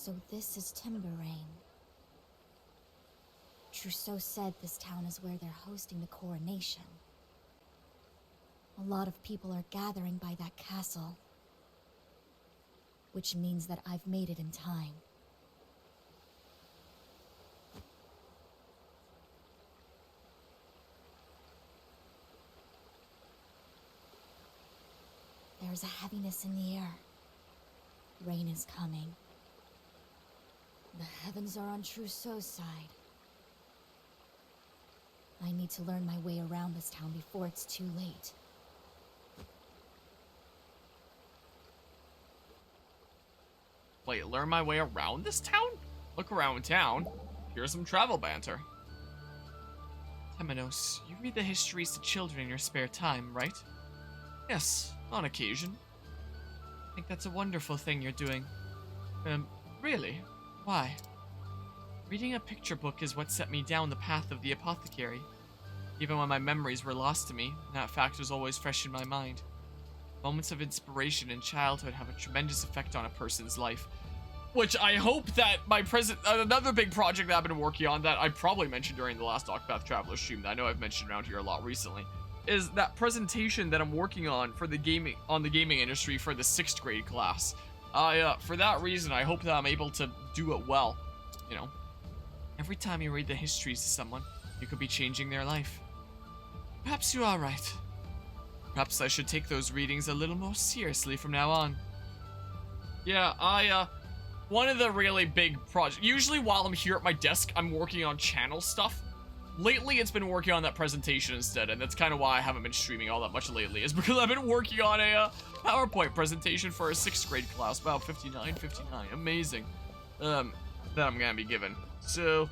So this is Timberrain. Trousseau said this town is where they're hosting the coronation. A lot of people are gathering by that castle. Which means that I've made it in time. There's a heaviness in the air. Rain is coming. The heavens are on Trousseau's side. I need to learn my way around this town before it's too late. Wait, learn my way around this town? Look around town. Here's some travel banter. Temenos, you read the histories to children in your spare time, right? Yes, on occasion. I think that's a wonderful thing you're doing. Really? Why? Reading a picture book is what set me down the path of the apothecary. Even when my memories were lost to me, that fact was always fresh in my mind. Moments of inspiration in childhood have a tremendous effect on a person's life. Which I hope that my another big project that I've been working on that I probably mentioned during the last Octopath Traveler stream that I know I've mentioned around here a lot recently, is that presentation that I'm working on for the gaming industry for the 6th grade class. For that reason, I hope that I'm able to do it well. You know, every time you read the histories to someone, you could be changing their life. Perhaps you are right. Perhaps I should take those readings a little more seriously from now on. Yeah, one of the really big projects, usually while I'm here at my desk, I'm working on channel stuff. Lately, it's been working on that presentation instead, and that's kind of why I haven't been streaming all that much lately, is because I've been working on a PowerPoint presentation for a 6th grade class, about 59, amazing, that I'm gonna be given. So,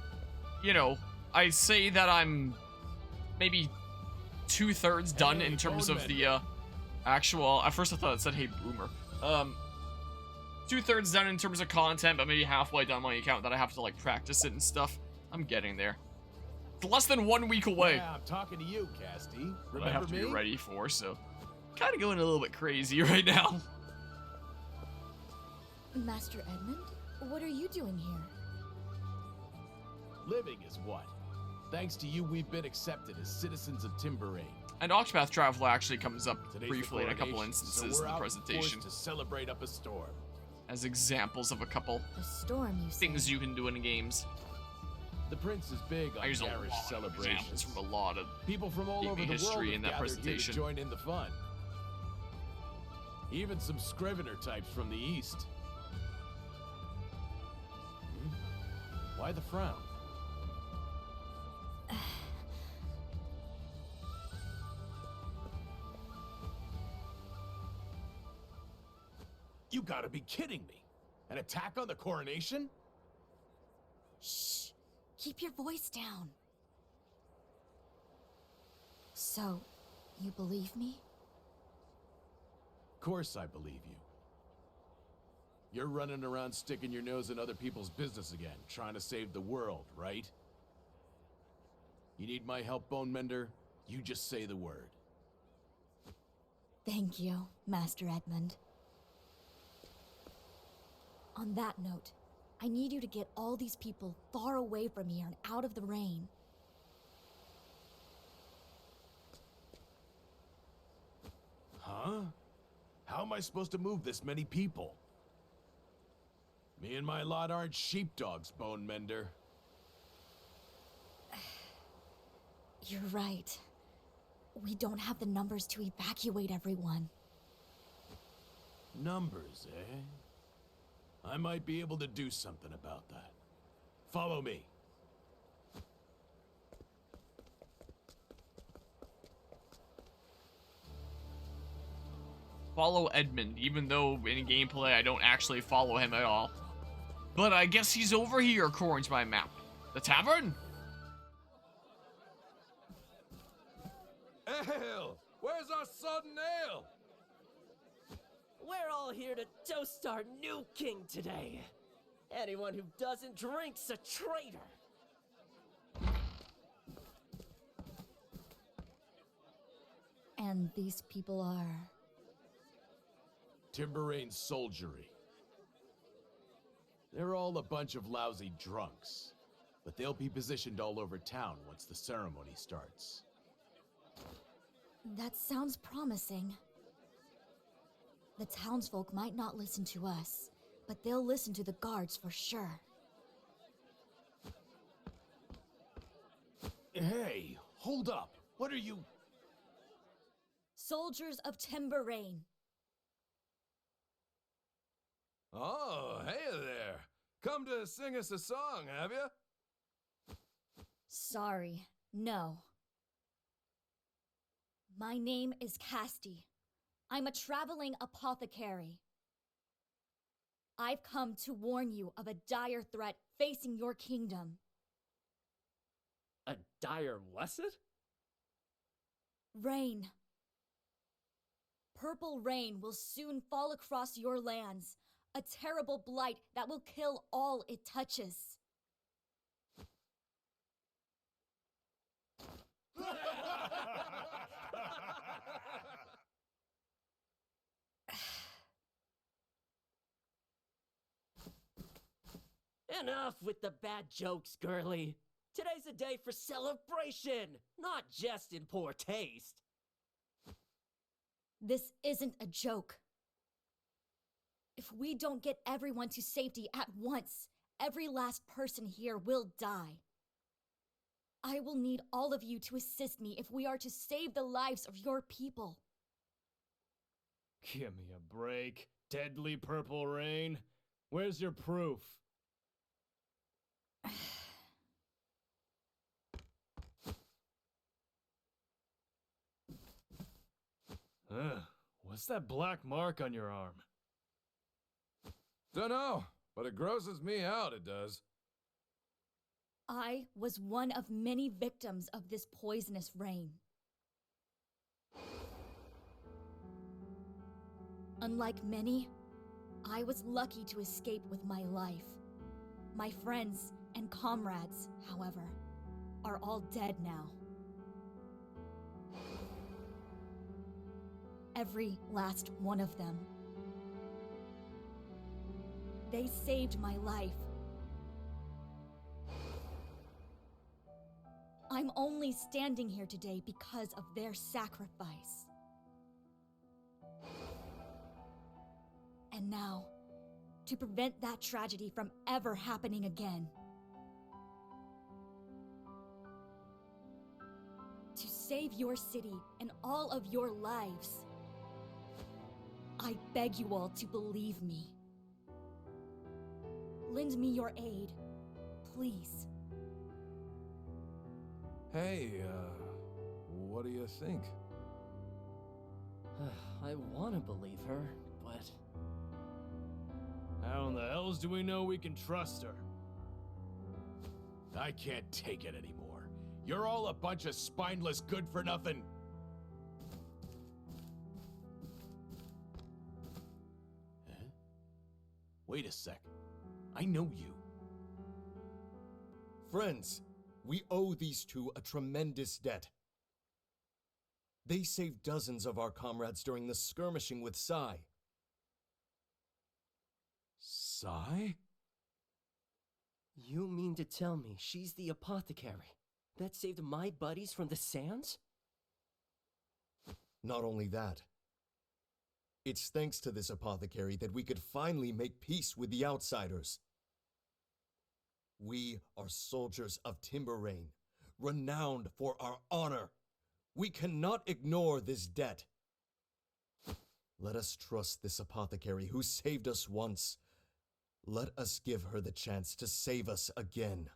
you know, I say that I'm maybe 2/3 done in terms of the actual, at first I thought it said hey boomer, 2/3 done in terms of content, but maybe halfway done my account that I have to like practice it and stuff. I'm getting there. It's less than 1 week away. Yeah, I'm talking to you, Casty. That I have to be ready for, so kind of going a little bit crazy right now. Master Edmund, what are you doing here? Living is what? Thanks to you, we've been accepted as citizens of Timberrain. And Octopath Traveler actually comes up Today's briefly in a couple coronation, instances so in the we're presentation out to celebrate up a storm. as examples of a couple A storm, you say? things you can do in games. The prince is big I on use a garish lot of celebrations. examples from a lot of People from all over gaming the world history have in that gathered here to presentation. join in the fun. Even some Scrivener types from the east. Why the frown? You gotta be kidding me! An attack on the coronation? Shh! Keep your voice down. So, you believe me? Of course I believe you. You're running around sticking your nose in other people's business again, trying to save the world, right? You need my help, Bone Mender? You just say the word. Thank you, Master Edmund. On that note, I need you to get all these people far away from here and out of the rain. Huh? How am I supposed to move this many people? Me and my lot aren't sheepdogs, Bone Mender. You're right. We don't have the numbers to evacuate everyone. Numbers, eh? I might be able to do something about that. Follow me. Follow Edmund, even though in gameplay I don't actually follow him at all. But I guess he's over here according to my map. The tavern? Ale! Where's our sudden ale? We're all here to toast our new king today. Anyone who doesn't drink's a traitor. And these people are... Timberrain soldiery. They're all a bunch of lousy drunks. But they'll be positioned all over town once the ceremony starts. That sounds promising. The townsfolk might not listen to us, but they'll listen to the guards for sure. Hey, hold up. What are you... Soldiers of Timber Rain. Oh, hey there. Come to sing us a song, have you? Sorry, no. My name is Casti. I'm a traveling apothecary. I've come to warn you of a dire threat facing your kingdom. A dire lesson? Rain. Purple rain will soon fall across your lands, a terrible blight that will kill all it touches. Enough with the bad jokes, girly. Today's a day for celebration, not just in poor taste. This isn't a joke. If we don't get everyone to safety at once, every last person here will die. I will need all of you to assist me if we are to save the lives of your people. Give me a break. Deadly purple rain. Where's your proof? What's that black mark on your arm? Dunno, but it grosses me out, it does. I was one of many victims of this poisonous rain. Unlike many, I was lucky to escape with my life. My friends and comrades, however, are all dead now. Every last one of them. They saved my life. I'm only standing here today because of their sacrifice. And now, to prevent that tragedy from ever happening again, to save your city and all of your lives, I beg you all to believe me. Lend me your aid, please. Hey, what do you think? I want to believe her, but... How in the hells do we know we can trust her? I can't take it anymore. You're all a bunch of spineless good-for-nothing... Huh? Wait a sec. I know you. Friends, we owe these two a tremendous debt. They saved dozens of our comrades during the skirmishing with Sai. Sai? You mean to tell me she's the apothecary that saved my buddies from the sands? Not only that, it's thanks to this apothecary that we could finally make peace with the outsiders. We are soldiers of Timber Rain, renowned for our honor. We cannot ignore this debt. Let us trust this apothecary who saved us once. Let us give her the chance to save us again.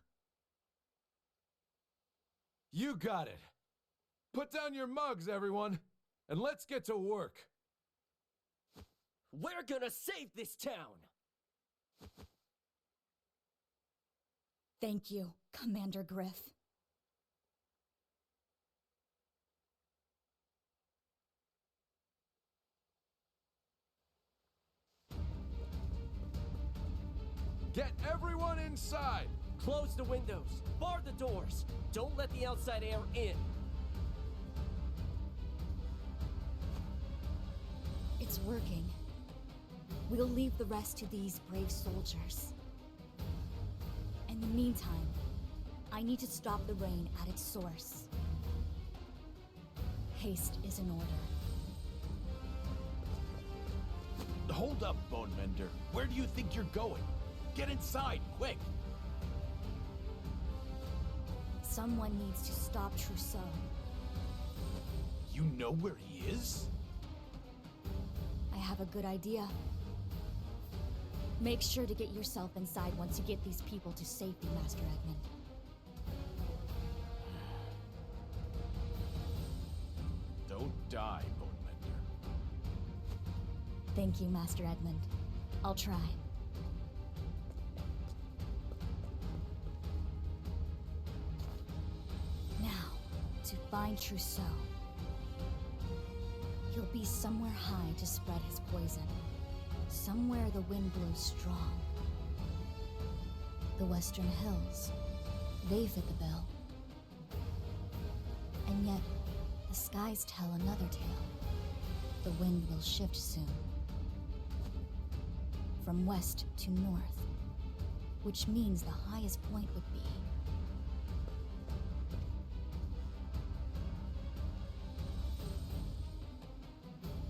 You got it. Put down your mugs, everyone, and let's get to work. We're gonna save this town! Thank you, Commander Griff. Get everyone inside! Close the windows, bar the doors, don't let the outside air in. It's working. We'll leave the rest to these brave soldiers. In the meantime, I need to stop the rain at its source. Haste is in order. Hold up, Bone Mender. Where do you think you're going? Get inside, quick! Someone needs to stop Trousseau. You know where he is? I have a good idea. Make sure to get yourself inside once you get these people to safety, Master Edmund. Don't die, Bone Mender. Thank you, Master Edmund. I'll try. Now, to find Trousseau. He'll be somewhere high to spread his poison. Somewhere the wind blows strong. The Western Hills, they fit the bill. And yet, the skies tell another tale. The wind will shift soon. From west to north, which means the highest point would be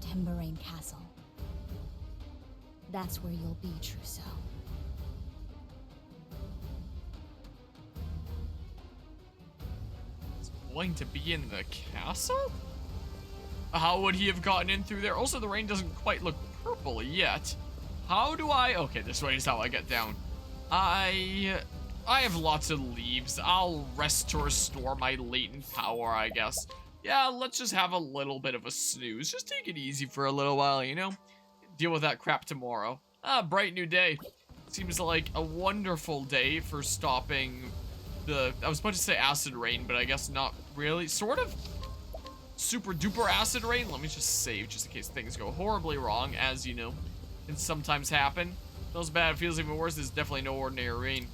Timberrain Castle. That's where you'll be, Trousseau. He's going to be in the castle? How would he have gotten in through there? Also, the rain doesn't quite look purple yet. How do I... Okay, this way is how I get down. I have lots of leaves. I'll rest to restore my latent power, I guess. Yeah, let's just have a little bit of a snooze. Just take it easy for a little while, you know? Deal with that crap tomorrow. Bright new day. Seems like a wonderful day for stopping the... I was about to say acid rain, but I guess not really. Sort of super duper acid rain. Let me just save just in case things go horribly wrong, as you know, can sometimes happen. Feels bad, feels even worse. This is definitely no ordinary rain.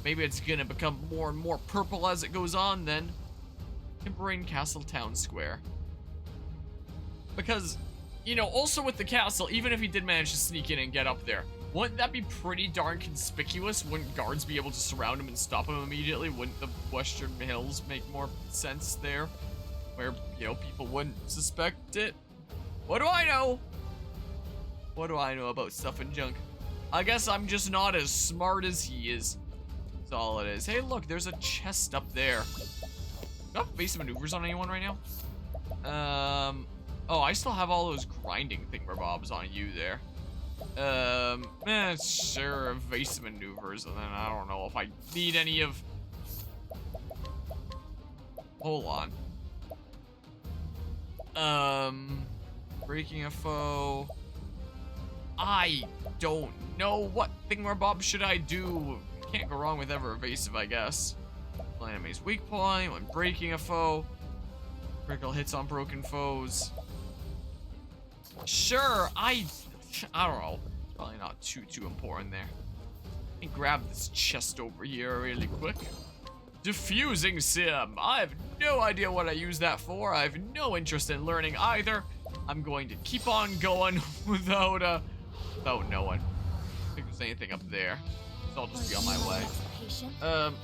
Maybe it's gonna become more and more purple as it goes on then. Timberrain Castle Town Square. Because, you know, also with the castle, even if he did manage to sneak in and get up there, wouldn't that be pretty darn conspicuous? Wouldn't guards be able to surround him and stop him immediately? Wouldn't the Western Hills make more sense there? Where, you know, people wouldn't suspect it? What do I know? What do I know about stuff and junk? I guess I'm just not as smart as he is. That's all it is. Hey, look, there's a chest up there. Do I have basic maneuvers on anyone right now? Oh, I still have all those grinding thingamabobs on you there. Sure, evasive maneuvers, and then I don't know if I need any of... Hold on. Breaking a foe. I don't know what thingamabob should I do. Can't go wrong with ever evasive, I guess. Enemy's weak point when breaking a foe. Critical hits on broken foes. Sure, I don't know. Probably not too important there. Let me grab this chest over here really quick. Diffusing sim. I have no idea what I use that for. I have no interest in learning either. I'm going to keep on going without knowing. I think there's anything up there. So I'll just be on my way.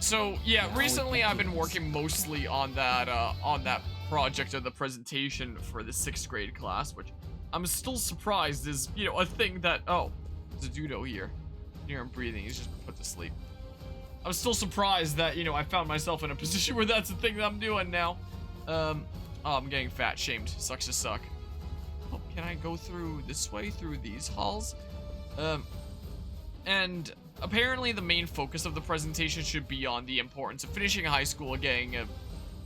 So yeah, recently I've been working mostly on that project of the presentation for the 6th grade class, which I'm still surprised is, you know, a thing that, oh, there's a Dudo here. Hear him breathing, he's just been put to sleep. I'm still surprised that, you know, I found myself in a position where that's the thing that I'm doing now. Oh, I'm getting fat shamed. Sucks to suck. Oh, can I go through this way, through these halls? And apparently the main focus of the presentation should be on the importance of finishing high school, getting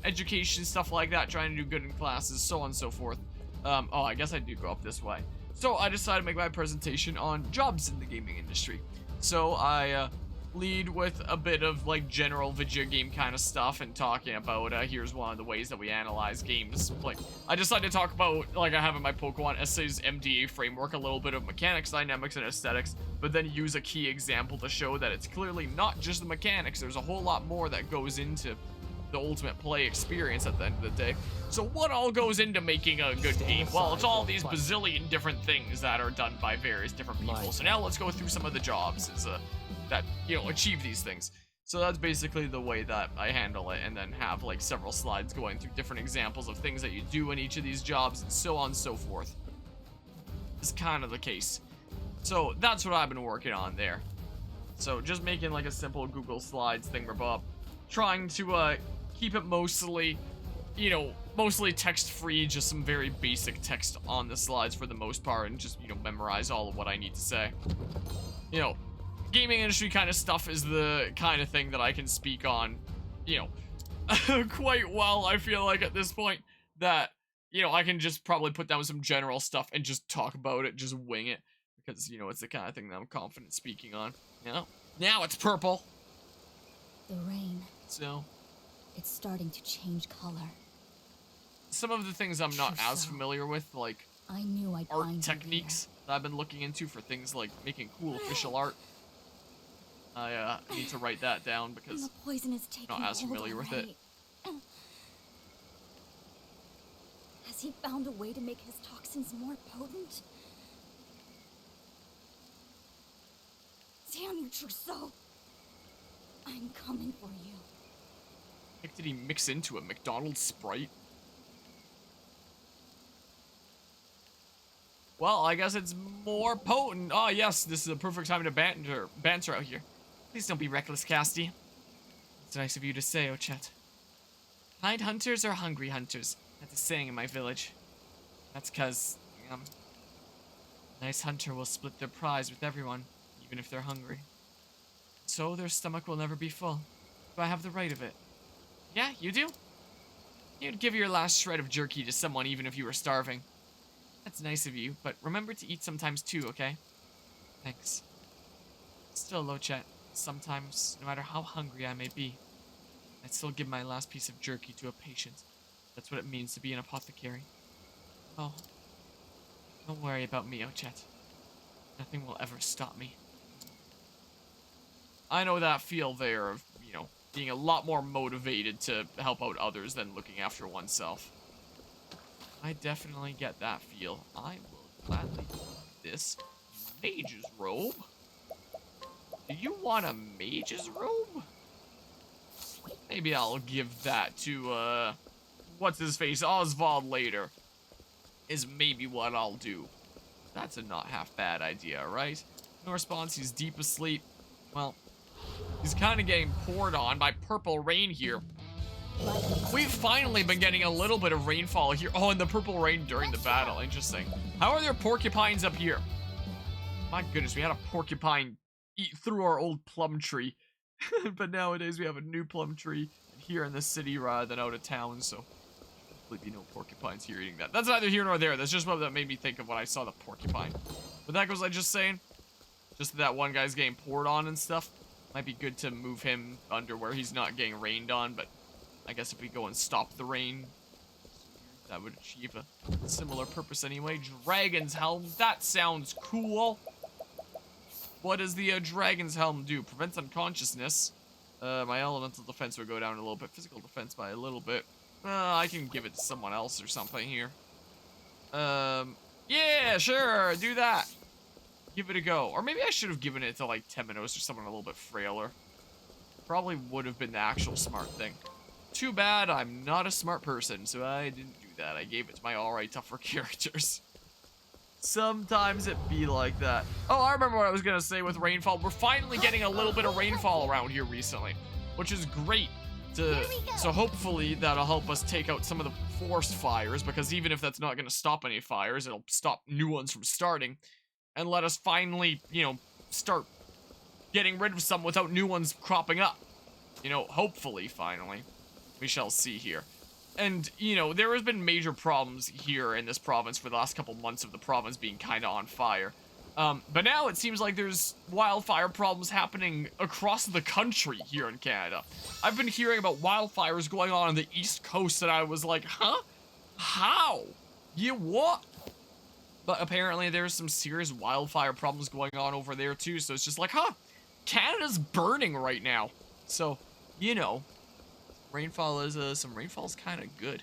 education, stuff like that, trying to do good in classes, so on and so forth. Oh, I guess I do go up this way. So I decided to make my presentation on jobs in the gaming industry. So I lead with a bit of like general video game kind of stuff and talking about here's one of the ways that we analyze games. Like I decided to talk about, like I have in my Pokemon Essays MDA framework, a little bit of mechanics, dynamics, and aesthetics, but then use a key example to show that it's clearly not just the mechanics. There's a whole lot more that goes into the ultimate play experience at the end of the day. So what all goes into making a good game? Well, it's all these bazillion different things that are done by various different people. So now let's go through some of the jobs that, you know, achieve these things. So that's basically the way that I handle it, and then have like several slides going through different examples of things that you do in each of these jobs, and so on and so forth. It's kind of the case. So that's what I've been working on there. So just making like a simple Google Slides thingamabob, trying to keep it mostly, you know, mostly text-free, just some very basic text on the slides for the most part, and just, you know, memorize all of what I need to say. You know, gaming industry kind of stuff is the kind of thing that I can speak on, you know, quite well, I feel like at this point, that, you know, I can just probably put down some general stuff and just talk about it, just wing it, because, you know, it's the kind of thing that I'm confident speaking on, you know? Now it's purple. The rain. So, It's starting to change color. some of the things I'm not as familiar with, like I knew I'd art find you techniques that I've been looking into for things like making cool official art. I need to write that down here. because The poison is taking not as hold familiar with it. already. Has he found a way to make his toxins more potent? Damn you, Trousseau! I'm coming for you. Heck, did he mix into a McDonald's Sprite? Well, I guess it's more potent. Oh yes, this is a perfect time to banter out here. Please don't be reckless, Casty. It's nice of you to say, Ochet. Kind hunters are hungry hunters. That's a saying in my village. That's 'cause, a nice hunter will split their prize with everyone, even if they're hungry. So their stomach will never be full. Do I have the right of it? Yeah, you do? You'd give your last shred of jerky to someone even if you were starving. That's nice of you, but remember to eat sometimes too, okay? Thanks. Still, Lochet, sometimes, no matter how hungry I may be, I'd still give my last piece of jerky to a patient. That's what it means to be an apothecary. Oh, don't worry about me, Ochet. Nothing will ever stop me. I know that feel there of, you know, being a lot more motivated to help out others than looking after oneself. I definitely get that feel. I will gladly do this mage's robe. Do you want a mage's robe? Maybe I'll give that to, what's his face, Oswald later. Is maybe what I'll do. That's a not half bad idea, right? No response, he's deep asleep. Well, he's kind of getting poured on by purple rain here. We've finally been getting a little bit of rainfall here. Oh, and the purple rain during the battle. Interesting. How are there porcupines up here? My goodness, we had a porcupine eat through our old plum tree. But nowadays we have a new plum tree here in the city rather than out of town, so hopefully be no porcupines here eating that. That's neither here nor there. That's just what that made me think of when I saw the porcupine. But that goes like just saying, just that one guy's getting poured on and stuff. Might be good to move him under where he's not getting rained on, but I guess if we go and stop the rain, that would achieve a similar purpose anyway. Dragon's Helm, that sounds cool. What does the Dragon's Helm do? Prevents unconsciousness. My elemental defense would go down a little bit. Physical defense by a little bit. I can give it to someone else or something here. Yeah, sure, do that. Give it a go. Or maybe I should have given it to, like, Temenos or someone a little bit frailer. Probably would have been the actual smart thing. Too bad I'm not a smart person, so I didn't do that. I gave it to my alright tougher characters. Sometimes it be like that. Oh, I remember what I was gonna say with rainfall. We're finally getting a little bit of rainfall around here recently, which is great. So hopefully that'll help us take out some of the forest fires, because even if that's not gonna stop any fires, it'll stop new ones from starting, and let us finally, you know, start getting rid of some without new ones cropping up. You know, hopefully, finally. We shall see here. And, you know, there has been major problems here in this province for the last couple months of the province being kind of on fire. But now it seems like there's wildfire problems happening across the country here in Canada. I've been hearing about wildfires going on the East Coast, and I was like, huh? How? You what? But apparently there's some serious wildfire problems going on over there too, so it's just like, huh? Canada's burning right now. So, you know, Rainfall is some rainfall's kind of good.